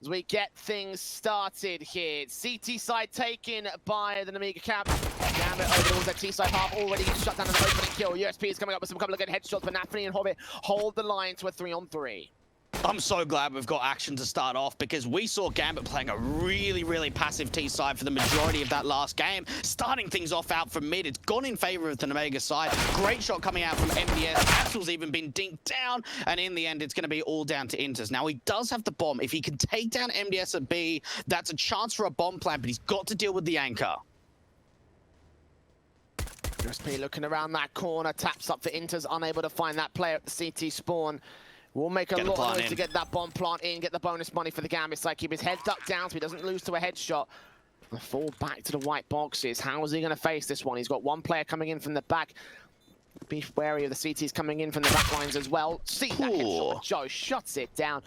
As we get things started here. CT side taken by the Nemiga camp. Gambit over towards that T side half, already gets shut down in the opening kill. USP is coming up with some couple of good headshots, but Nafany and Hobbit hold the line to a 3-on-3. I'm so glad we've got action to start off because we saw Gambit playing a really passive T side for the majority of that last game. Starting things off out from mid, it's gone in favor of the Nemiga side. Great shot coming out from MDS. Axel's even been dinked down, and in the end, it's going to be all down to Inters. Now, he does have the bomb. If he can take down MDS at B, that's a chance for a bomb plant, but he's got to deal with the anchor. USP looking around that corner, taps up for Inters, unable to find that player at the CT spawn. We'll make a lot of noise to get that bomb plant in, get the bonus money for the Gambit side. Keep his head ducked down so he doesn't lose to a headshot. The fall back to the white boxes. How is he going to face this one? He's got one player coming in from the back. Be wary of the CTs coming in from the back lines as well. See that headshot. Joe shuts it down.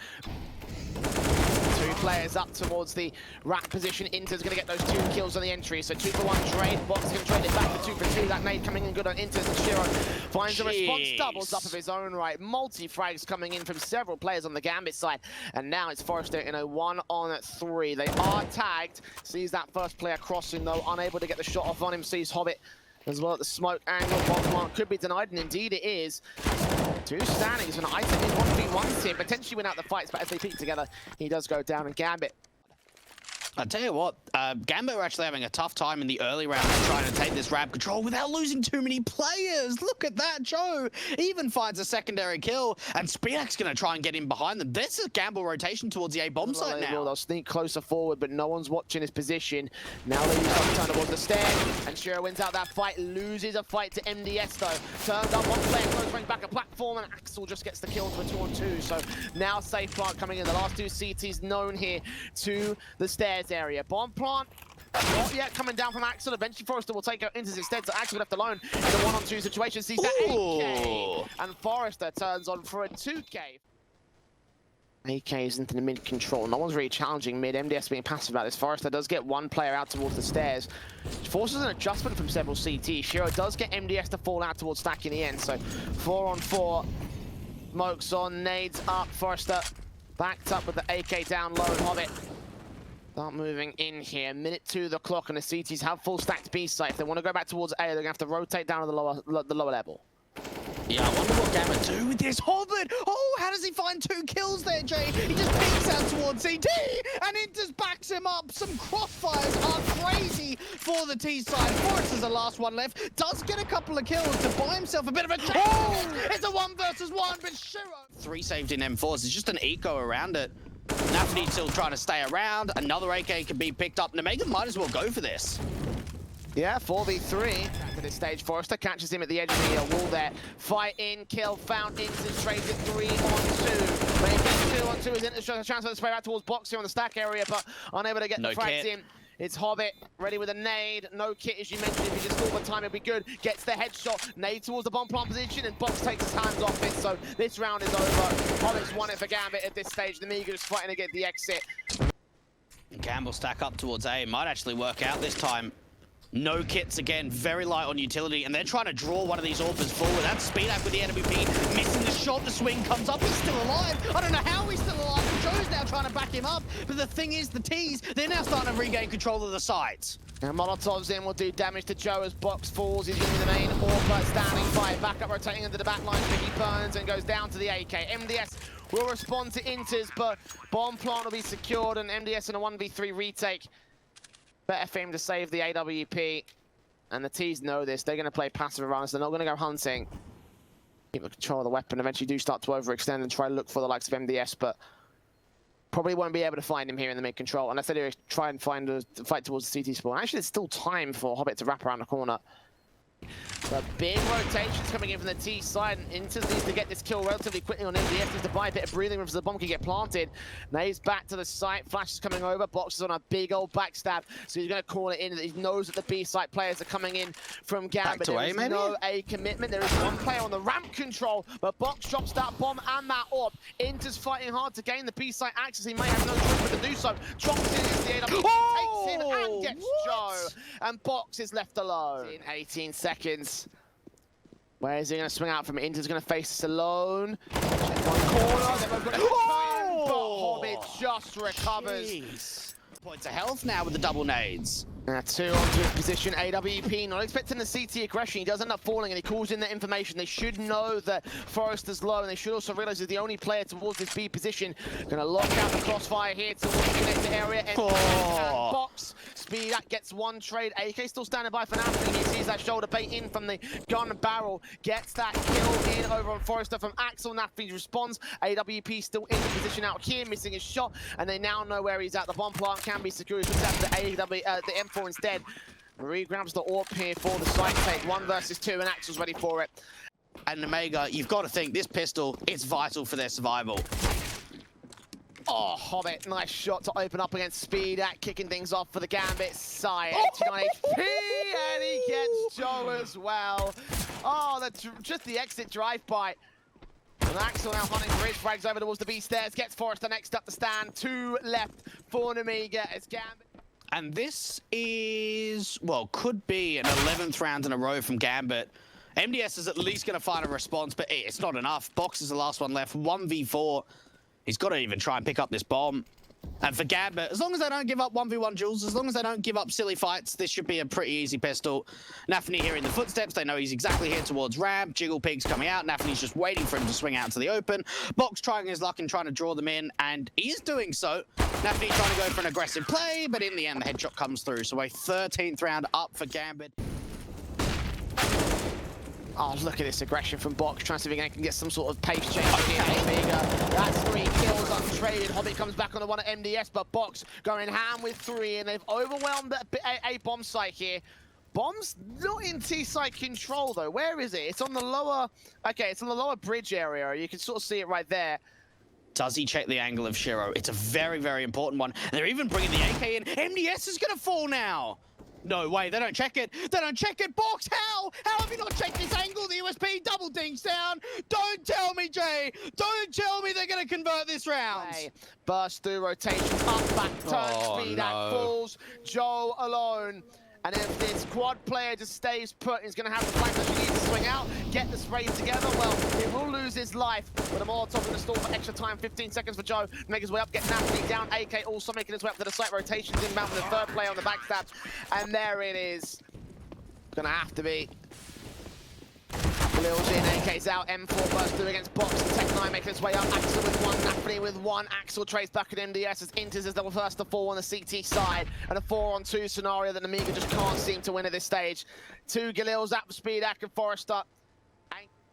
Two players up towards the rack position. Inter's going to get those 2 kills on the entry. So 2 for 1 trade. Box can trade it back to 2 for 2. That nade coming in good on Inter's, and Shiro finds a response. Doubles up of his own right. Multi-frags coming in from several players on the Gambit side. And now it's Forrester in a 1-on-3. They are tagged. Sees that first player crossing though. Unable to get the shot off on him. Sees Hobbit as well at the smoke angle. Bomb plant could be denied, and indeed it is. 2 standings, and Isaac is 1v1 here. Potentially win out the fights, but as they peek together, he does go down. And Gambit, I tell you what, Gambit are actually having a tough time in the early rounds trying to take this ramp control without losing too many players. Look at that, Joe. He even finds a secondary kill, and Speedak's going to try and get in behind them. This is a gamble rotation towards the A-bomb site now. They'll sneak closer forward, but no one's watching his position. Now they use up to turn towards the stairs, and Shiro wins out that fight, loses a fight to MDS though. Turns up one player, close range back a platform, and Axel just gets the kill to a 2-on-2. So now safe plant coming in. The last 2 CTs known here to the stairs area. Bomb plant not yet coming down from Axel. Eventually Forrester will take out Inters instead, so Axel left alone in a 1-on-2 situation. Sees that 8K, and Forrester turns on for a 2K. AK is into the mid control. No one's really challenging mid. MDS being passive about this. Forrester does get 1 player out towards the stairs. Forces an adjustment from several CT. Shiro does get MDS to fall out towards stack in the end. So 4-on-4. Smokes on, nades up. Forrester backed up with the AK down low. Hobbit start moving in here. Minute 2 the clock, and the CTs have full stacked B site. If they want to go back towards A, they're going to have to rotate down to the lower level. Yeah, I wonder what Gambit do with this. Hobbit! Oh, how does he find 2 kills there, Jay? He just peeks out towards CT, and Inters backs him up. Some crossfires are crazy for the T side. Forrest is the last one left. Does get a couple of kills to buy himself a bit of a chance. Oh! It's a 1 versus 1, but Shiro. 3 saved in M4s. It's just an eco around it. Nafany still trying to stay around. Another AK can be picked up. Nemiga might as well go for this. Yeah, 4v3 at this stage. Forrester catches him at the edge of the wall there. Fight in, kill, found, Inters trades it 3-on-2. Maybe 2-on-2 is Inters trying to transfer the spray out towards Box here on the stack area, but unable to get the frags in. It's Hobbit, ready with a nade. No kit, as you mentioned. If he just stall the time, it'd be good. Gets the headshot. Nade towards the bomb plant position, and Box takes his hands off it. So this round is over. Hobbit's won it for Gambit at this stage. Nemiga just fighting to get the exit. Campbell stack up towards A. Might actually work out this time. No kits again, very light on utility, and they're trying to draw one of these AWPers forward. That's Speedak with the NWP, missing the shot, the swing comes up, he's still alive. I don't know how he's still alive, and Joe's now trying to back him up, but the thing is, the T's, they're now starting to regain control of the sides. Now Molotov's in will do damage to Joe as Box falls. He's going to be the main AWPer standing by. Back up rotating into the back line, but he burns and goes down to the AK. MDS will respond to Inters, but bomb plant will be secured, and MDS in a 1v3 retake. Better for him to save the AWP, and the T's know this. They're going to play passive around, so they're not going to go hunting. Keep control of the weapon. Eventually do start to overextend and try to look for the likes of MDS, but probably won't be able to find him here in the mid control unless they do try and find a fight towards the CT spawn. Actually, there's still time for Hobbit to wrap around the corner. But big rotations coming in from the T side, and Inters needs to get this kill relatively quickly on MDS. Needs to buy a bit of breathing room so the bomb can get planted. Now he's back to the site. Flash is coming over. Box is on a big old backstab, so he's going to call it in. He knows that the B site players are coming in from Gambit. There is no A commitment. There is 1 player on the ramp control, but Box drops that bomb and that AWP. Inters fighting hard to gain the B site access. He may have no choice but to do so. Drops in against the AW, takes him and gets Joe. And Box is left alone in 18 seconds. Where is he going to swing out from? Inter's going to face this alone. Check one corner. They're both going to but Hobbit Joe just recovers. Jeez. Points of health now with the double nades. 2 onto his position. AWP not expecting the CT aggression. He does end up falling and he calls in that information. They should know that Forrester's low and they should also realize he's the only player towards this B position. Gonna lock out the crossfire here towards the connector area. Box. Speed that gets one trade. AK still standing by for Nafni. He sees that shoulder bait in from the gun barrel. Gets that kill in over on Forrester from Axel. Nafni responds. AWP still in the position out here, missing his shot. And they now know where he's at. The bomb plant can be secured. He's after the M4 instead. Marie grabs the AWP here for the side take. 1 versus 2 and Axel's ready for it. And Nemiga, you've got to think this pistol is vital for their survival. Oh, Hobbit, nice shot to open up against Speed at kicking things off for the Gambit side. 89 HP, and he gets Joe as well. Oh, just the exit drive-by. And Axel now hunting for his frags over towards the B stairs. Gets Forrester next up the stand. 2 left for Nemiga as Gambit. And this is, well, could be an 11th round in a row from Gambit. MDS is at least going to find a response, but it's not enough. Box is the last one left. 1v4. He's got to even try and pick up this bomb. And for Gambit, as long as they don't give up 1v1 duels, as long as they don't give up silly fights, this should be a pretty easy pistol. Nafni hearing the footsteps, they know he's exactly here towards ramp. Jiggle Pig's coming out. Nafni's just waiting for him to swing out into the open. Box trying his luck and trying to draw them in, and he is doing so. Nafni trying to go for an aggressive play, but in the end, the headshot comes through. So a 13th round up for Gambit. Oh, look at this aggression from Box, trying to see if he can get some sort of pace change here. Nemiga, that's 3 kills untraded. Hobbit comes back on the one at MDS, but Box going ham with 3, and they've overwhelmed a bomb site here. Bomb's not in T-site control, though. Where is it? It's on the lower... Okay, it's on the lower bridge area. You can sort of see it right there. Does he check the angle of Shiro? It's a very, very important one. And they're even bringing the AK in. MDS is going to fall now. No way, they don't check it. They don't check it. Box, how? How have you not checked this angle? The USP double dings down. Don't tell me, Jay. Don't tell me they're going to convert this round. Burst through rotations, up, back, turn, Speed out, falls. Joe alone. And if this quad player just stays put, he's going to have the flank that he needs to swing out, get the sprays together. Well, he will lose his life with a Molotov in the stall for extra time. 15 seconds for Joe. Make his way up, get Nafni down. AK also making his way up to the site. Rotations inbound for the 3rd player on the backstab. And there it is. Going to have to be. Lil's in, AK's out, M4 burst through against Box, and Tech9 making his way up, Axel with 1, Nafni with 1, Axel trades back at MDS as Inters is the first to fall on the CT side, and a 4-on-2 scenario that Nemiga just can't seem to win at this stage. 2 Galil's out for Speedak and Forrester.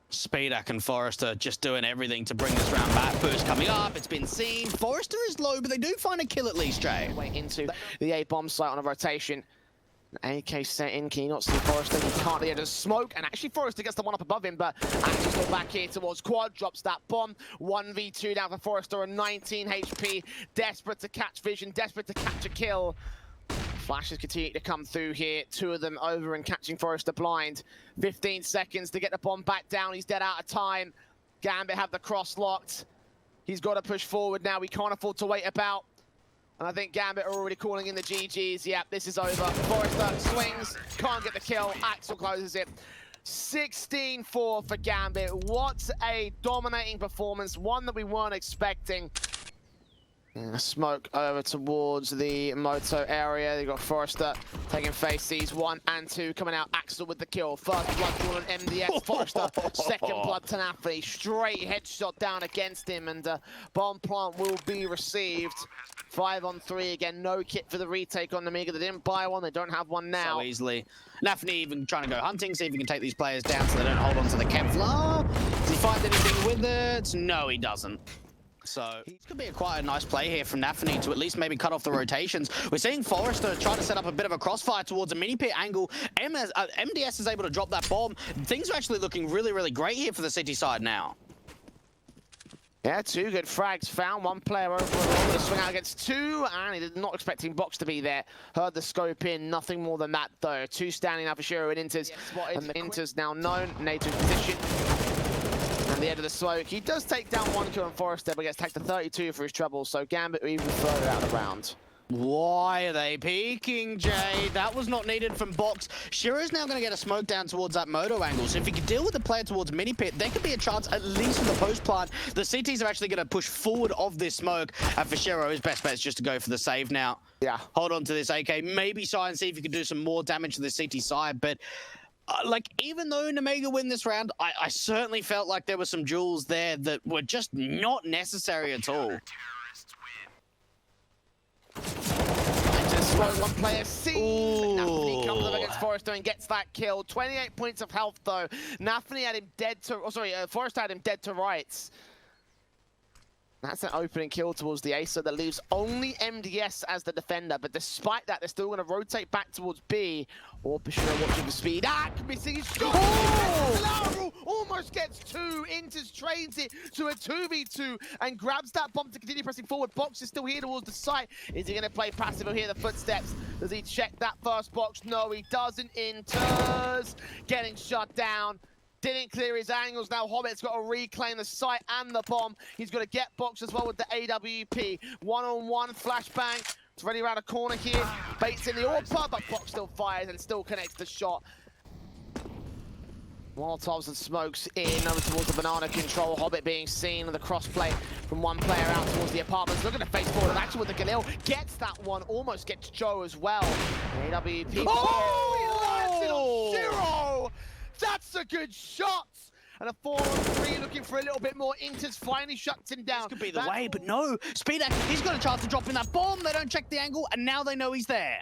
Speedak and Forrester just doing everything to bring this round back. Boost coming up, it's been seen. Forrester is low, but they do find a kill at least, Jay. Way into the A-bomb site on a rotation. AK set in, can you not see Forrester? He can't, the edge of smoke, and actually Forrester gets the one up above him, but actually still back here towards Quad, drops that bomb. 1v2 down for Forrester on 19 HP, desperate to catch vision, desperate to catch a kill. Flashes continue to come through here, 2 of them over and catching Forrester blind. 15 seconds to get the bomb back down, he's dead out of time. Gambit have the cross locked. He's got to push forward now, we can't afford to wait about. And I think Gambit are already calling in the GGs. Yep, this is over. Forrester swings, can't get the kill. Axel closes it. 16-4 for Gambit. What a dominating performance. One that we weren't expecting. Smoke over towards the Moto area. They've got Forrester taking face. Sees 1 and 2 coming out. Axel with the kill. First blood drawn on MDS. Forrester, second blood to Nafni. Straight headshot down against him, and bomb plant will be received. 5-on-3 again. No kit for the retake on Nemiga. They didn't buy one. They don't have one now. So easily. Nafni even trying to go hunting, see if he can take these players down so they don't hold on to the Kevlar. Does he find anything with it? No, he doesn't. So this could be quite a nice play here from Nafni to at least maybe cut off the rotations. We're seeing Forrester try to set up a bit of a crossfire towards a mini pit angle. MDS is able to drop that bomb. Things are actually looking really, really great here for the city side now. Yeah, 2 good frags. Found 1 player overall to swing out against 2, and he did not expecting Box to be there. Heard the scope in, nothing more than that though. 2 standing now for Shiro and Inters. And the Inters now known, native position. And the end of the smoke. He does take down 1 kill on Forrester, but gets tagged to 32 for his trouble, so Gambit even further out of the round. Why are they peeking, Jay? That was not needed from Box. Shiro's now going to get a smoke down towards that moto angle. So if he can deal with the player towards mini pit, there could be a chance, at least for the post plant. The CTs are actually going to push forward of this smoke. And for Shiro, his best bet is just to go for the save now. Yeah. Hold on to this AK. Maybe try and see if you can do some more damage to the CT side. But like, even though Nemiga win this round, I certainly felt like there were some duels there that were just not necessary at all. Just one player seen. Nafany comes up against Forrester and gets that kill. 28 points of health though. Nafany had him dead to, Forrester had him dead to rights. That's an opening kill towards the ace, so that leaves only MDS as the defender. But despite that, they're still going to rotate back towards B. Or Bashir watching the speed. Missing his shot! Oh! Almost gets two. Inters trains it to a 2v2 and grabs that bomb to continue pressing forward. Box is still here towards the site. Is he going to play passive? He'll hear the footsteps. Does he check that first box? No, he doesn't. Inters getting shut down. Didn't clear his angles. Now Hobbit's got to reclaim the site and the bomb. He's got to get Box as well with the AWP. One-on-one flashbang. It's ready around a corner here. Baits in the AWP, but Box still fires and still connects the shot. Molotovs and smokes in over towards the banana control. Hobbit being seen with the crossplay from one player out towards the apartments. Looking to face forward action with the Galil. Gets that one. Almost gets Joe as well. AWP. Oh! He lands it on Zero! That's a good shot! And a 4-on-3 looking for a little bit more. Inters finally shuts him down. This could be the way, but no. Speedak, he's got a chance to drop in that bomb. They don't check the angle, and now they know he's there.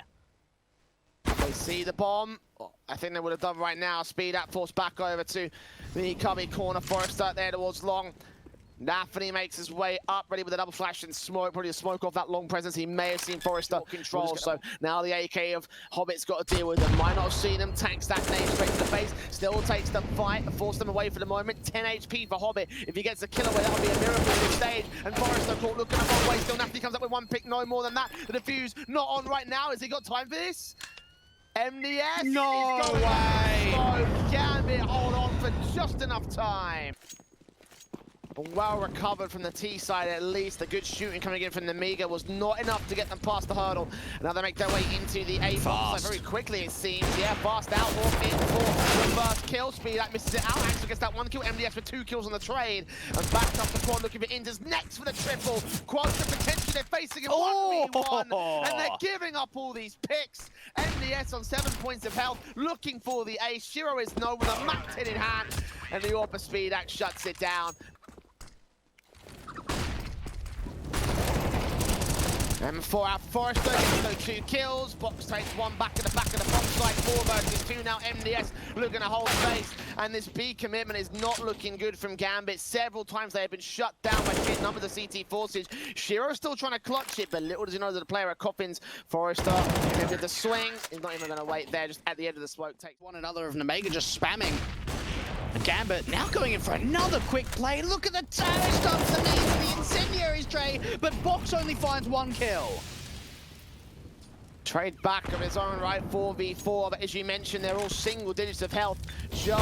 They see the bomb. I think they would have done right now. Speedak forced back over to the cubby corner. Forrester there towards long. Nafany makes his way up, ready with a double flash and smoke. Probably a smoke off that long presence. He may have seen Forrester control. So now the AK of Hobbit's got to deal with them. Might not have seen him. Tanks that nade straight to the face. Still takes the fight. Force them away for the moment. 10 HP for Hobbit. If he gets a kill away, that'll be a miracle at this stage. And Forrester caught looking the wrong way. Still Nafany comes up with one pick. No more than that. The defuse not on right now. Has he got time for this? MDS. No way. Gambit hold on for just enough time. Well recovered from the T side at least. The good shooting coming in from Nemiga was not enough to get them past the hurdle. Now they make their way into the A box very quickly, it seems. Yeah, fast out, walk in for the first kill. Speedak misses it out. Axel gets that one kill. MDS with 2 kills on the trade. And back up the quad looking for Inters next for the triple. Quad to potentially they're facing a 1v1. And they're giving up all these picks. MDS on 7 points of health, looking for the ace. Shiro is no with a Mac 10 in hand. And the AWP Speedak shuts it down. And 4 out for Forrester, gets those 2 kills. Box takes one back in the back of the box side. 4 versus 2 now. MDS looking to hold face. And this B commitment is not looking good from Gambit. Several times they have been shut down by sheer numbers of CT forces. Shiro still trying to clutch it, but little does he know that the player at Coffins. Forrester attempted the swing. He's not even going to wait there, just at the end of the smoke. Takes one another of Nemiga just spamming. Gambit now going in for another quick play. Look at the damage done to the incendiaries tray, but Box only finds 1 kill. Trade back of his own right, 4v4, but as you mentioned, they're all single digits of health. Joe,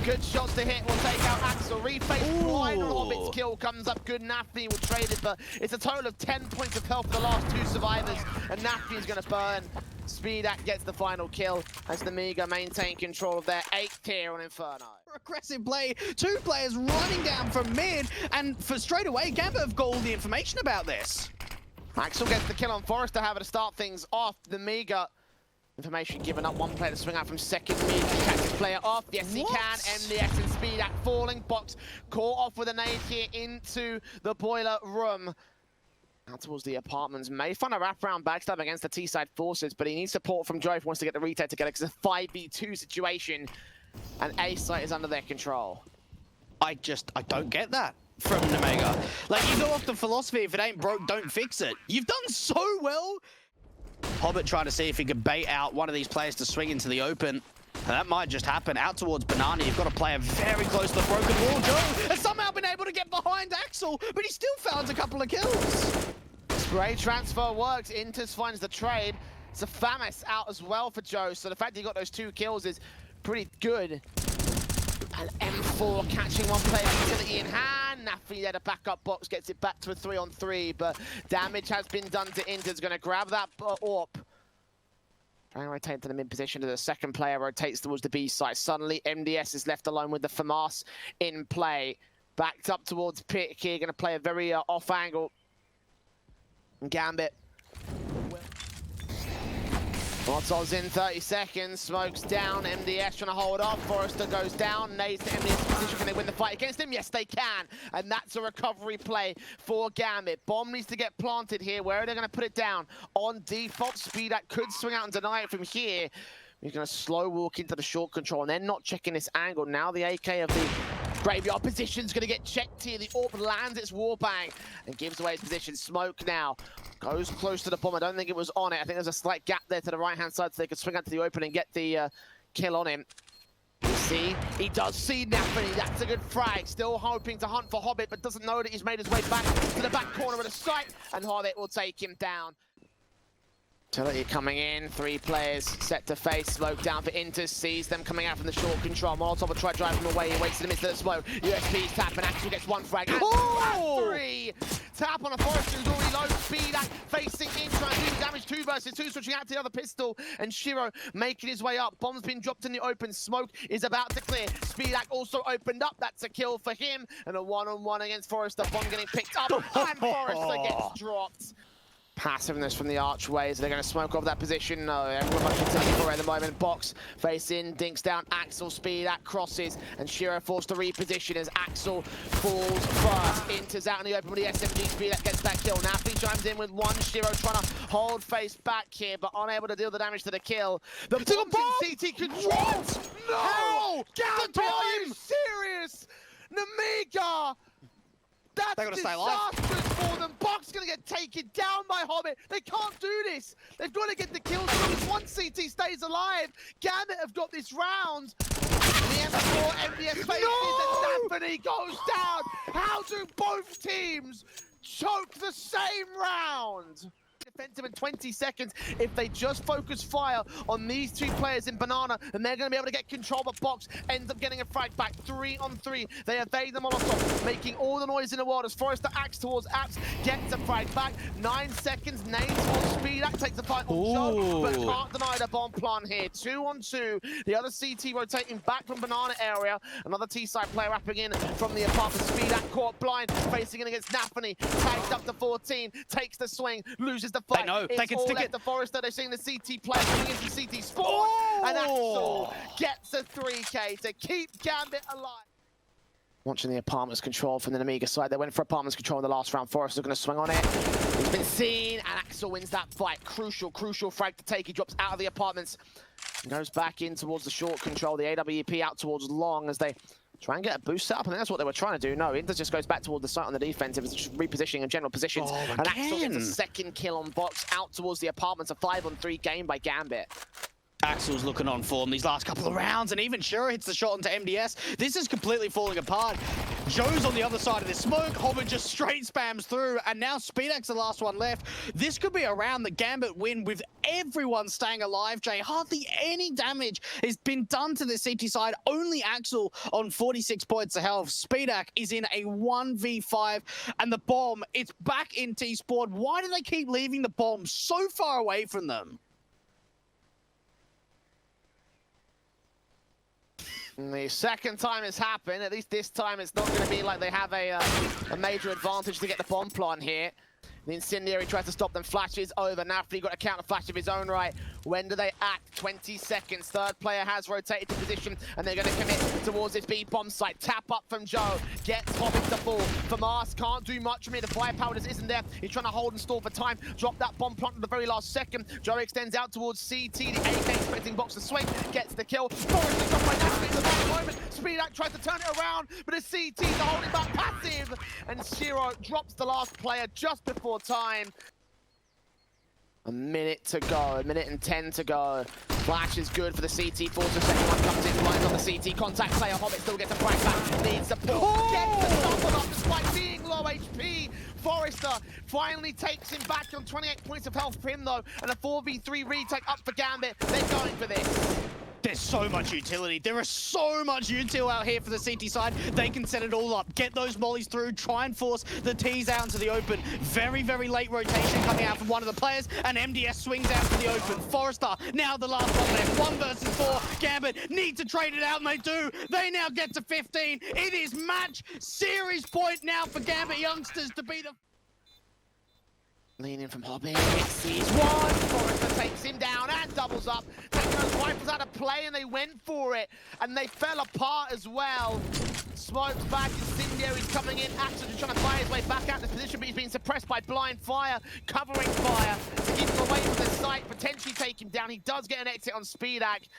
good shots to hit, will take out Axel. Reface wide on Hobbit's kill, comes up good. Nafany will trade it, but it's a total of 10 points of health for the last 2 survivors, and Nafany's going to burn. Speedak gets the final kill as Nemiga maintain control of their 8th tier on Inferno. Aggressive play, 2 players running down from mid, and for straight away, Gambit have got all the information about this. Axel gets the kill on Forrester, having to start things off. Nemiga, information given up, 1 player to swing out from second mid to catch his player off. Yes, he can. MDS and Speedak falling. Box caught off with a nade here into the boiler room. Out towards the apartments. May find a wraparound backstab against the T-side forces, but he needs support from Joe if he wants to get the retake together because it's a 5v2 situation and A-site is under their control. I don't get that from Nemiga. Like, you go off the philosophy, if it ain't broke, don't fix it. You've done so well. Hobbit trying to see if he could bait out one of these players to swing into the open. And that might just happen. Out towards Banana, you've got a player very close to the broken wall. Joe has somehow been able to get behind Axel, but he still found a couple of kills. Spray transfer works. Inters finds the trade. It's a Famis out as well for Joe, so the fact he got those 2 kills is pretty good. And M4 catching one player utility in hand. Nafi there to back up box, gets it back to a 3-on-3, but damage has been done to Inter's gonna grab that AWP. Trying to rotate to the mid position to the second player, rotates towards the B side. Suddenly, MDS is left alone with the FAMAS in play. Backed up towards Pick here, gonna play a very off angle. Gambit. Molotov's in 30 seconds, smokes down, MDS trying to hold off, Forrester goes down, nades to MDS position, can they win the fight against him? Yes, they can, and that's a recovery play for Gambit. Bomb needs to get planted here, where are they gonna put it down? On default, Speedak could swing out and deny it from here. He's gonna slow walk into the short control, and they're not checking this angle. Now the AK of the graveyard position's gonna get checked here. The AWP lands its warbang and gives away its position. Smoke now goes close to the bomb. I don't think it was on it. I think there's a slight gap there to the right-hand side so they could swing out to the open and get the kill on him. See, he does see Nafi. That's a good frag. Still hoping to hunt for Hobbit, but doesn't know that he's made his way back to the back corner of the site, and Hobbit will take him down. Utility coming in, 3 players set to face, smoke down for Inter, sees them coming out from the short control. Molotov will try to drive him away, he waits in the midst of the smoke. USP's tap and actually gets 1 frag. Oh! 3! Tap on a Forrester who's already low speed, facing in, trying to do the damage, 2 versus 2, switching out to the other pistol, and Shiro making his way up. Bomb's been dropped in the open, smoke is about to clear. Speedak also opened up, that's a kill for him, and a 1-on-1 against Forrester. Bomb getting picked up, and Forrester gets dropped. Passiveness from the archways. They're going to smoke off that position. No, everyone much utility for it at the moment. Box face in, dinks down. Axel Speedak crosses, and Shiro forced to reposition as Axel falls first. Inter's out in the open with the SMG. Speedak gets that kill. Nafi chimes in with 1. Shiro trying to hold face back here, but unable to deal the damage to the kill. The bomb's in CT control. What? No! How? Gambit, are you serious? Nemiga! That's disastrous for them. Box gonna get taken down by Hobbit. They can't do this. They've got to get the kills. As long as 1 CT stays alive, Gambit have got this round. The M4 MDS faces and Nafi goes down. How do both teams choke the same round? Defensive in 20 seconds. If they just focus fire on these 2 players in Banana, then they're going to be able to get control, but Box ends up getting a frag back. 3-on-3. They evade the Molotov, making all the noise in the world as Forrester acts towards Apps, gets a frag back. 9 seconds, nades towards Speedak, takes the fight on Joe, but can't deny the bomb plant here. 2-on-2. The other CT rotating back from Banana area. Another T-side player wrapping in from the apartment. Speedak caught blind, facing in against Nafi. Tagged up to 14, takes the swing, loses the fight. They know, they can stick it. The Forrester, they're seeing the CT player coming into CT spawn, and Axel gets a 3K to keep Gambit alive. Watching the apartments control from the Nemiga side. They went for apartments control in the last round. Forrester's going to swing on it. He's been seen, and Axel wins that fight. Crucial frag to take. He drops out of the apartments and goes back in towards the short control. The AWP out towards long as they try and get a boost set up, and that's what they were trying to do. No, Inter just goes back toward the site on the defensive. It's just repositioning in general positions. And Axel gets a second kill on Box out towards the apartments. A 5-on-3 game by Gambit. Axel's looking on form these last couple of rounds, and even Shiro hits the shot into MDS. This is completely falling apart. Joe's on the other side of this smoke. Hobbit just straight spams through, and now Speedak's the last one left. This could be a round that Gambit win with everyone staying alive, Jay. Hardly any damage has been done to the CT side. Only Axel on 46 points of health. Speedak is in a 1v5, and the bomb, it's back in T-Spawn. Why do they keep leaving the bomb so far away from them? The second time it's happened, at least this time it's not going to be like they have a major advantage to get the bomb plant here. The Incendiary tries to stop them, flashes over. Nafi got a counter flash of his own right. When do they act? 20 seconds. Third player has rotated to position, and they're going to commit towards this B-bomb site. Tap up from Joe. Gets Hobbit to fall. FAMAS can't do much from here. The firepower just isn't there. He's trying to hold and stall for time. Drop that bomb plant at the very last second. Joe extends out towards CT. The AK expecting Box to swing. Gets the kill. Forrester dropped by Nafi in the right moment. Speedak tries to turn it around, but the CT's are holding back passive. And Shiro drops the last player just before time. A minute to go, a minute and 10 to go. Flash is good for the CT force. The second one comes in, lines on the CT. Contact player, Hobbit still gets a frag back. Needs support. Gets the stop up despite being low HP. Forrester finally takes him back on 28 points of health for him though. And a 4v3 retake up for Gambit. They're going for this. There's so much utility. There is so much util out here for the CT side. They can set it all up, get those mollies through, try and force the T's out into the open. Very, very late rotation coming out from one of the players, and MDS swings out to the open. Forrester, now the last one left. 1 versus 4. Gambit need to trade it out, and they do. They now get to 15. It is match series point now for Gambit youngsters to be the... Lean in from Hobbit, sees one, Forrester takes him down and doubles up. Taking those rifles out of play and they went for it. And they fell apart as well. Smokes back, Incendio, he's coming in. Axel just trying to buy his way back out of this position, but he's being suppressed by blind fire, covering fire to keep him away from the site, potentially take him down. He does get an exit on Speedak.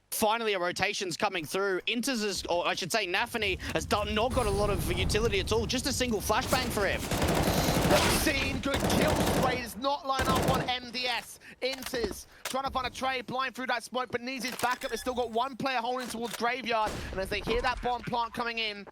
Finally, a rotation's coming through. Inters is, or I should say, Nafany has not got a lot of utility at all. Just a single flashbang for him. Seen good kill spray does not line up on MDS. Inters trying to find a trade, blind through that smoke, but needs his backup. They've still got one player holding towards Graveyard, and as they hear that bomb plant coming in,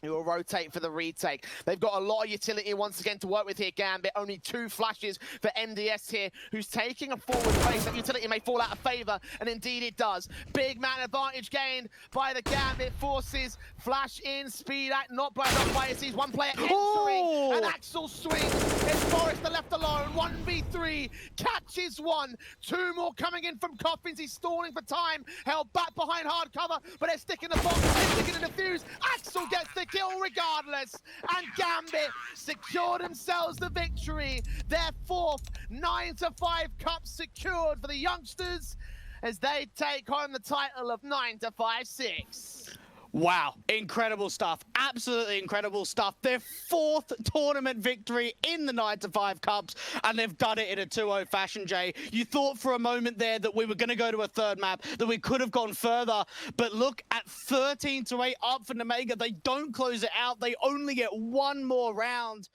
he will rotate for the retake. They've got a lot of utility once again to work with here, Gambit. Only 2 flashes for MDS here, who's taking a forward face. That utility may fall out of favor, and indeed it does. Big man advantage gained by the Gambit forces. Flash in, Speedak not blown up by sees one player entering, and Axel swings. It's Forrester left alone, 1v3, catches 1. 2 more coming in from Coffins. He's stalling for time, held back behind hard cover, but they're sticking the bomb, they're sticking the defuse. Axel gets the kill regardless, and Gambit secure themselves the victory. Their 4th 9-5 cup secured for the youngsters as they take home the title of 9-5-6. Wow, incredible stuff. Absolutely incredible stuff. Their 4th tournament victory in the 9-5 Cups, and they've done it in a 2-0 fashion, Jay. You thought for a moment there that we were going to go to a 3rd map, that we could have gone further, but look at 13-8 up for Nemiga. They don't close it out. They only get 1 more round.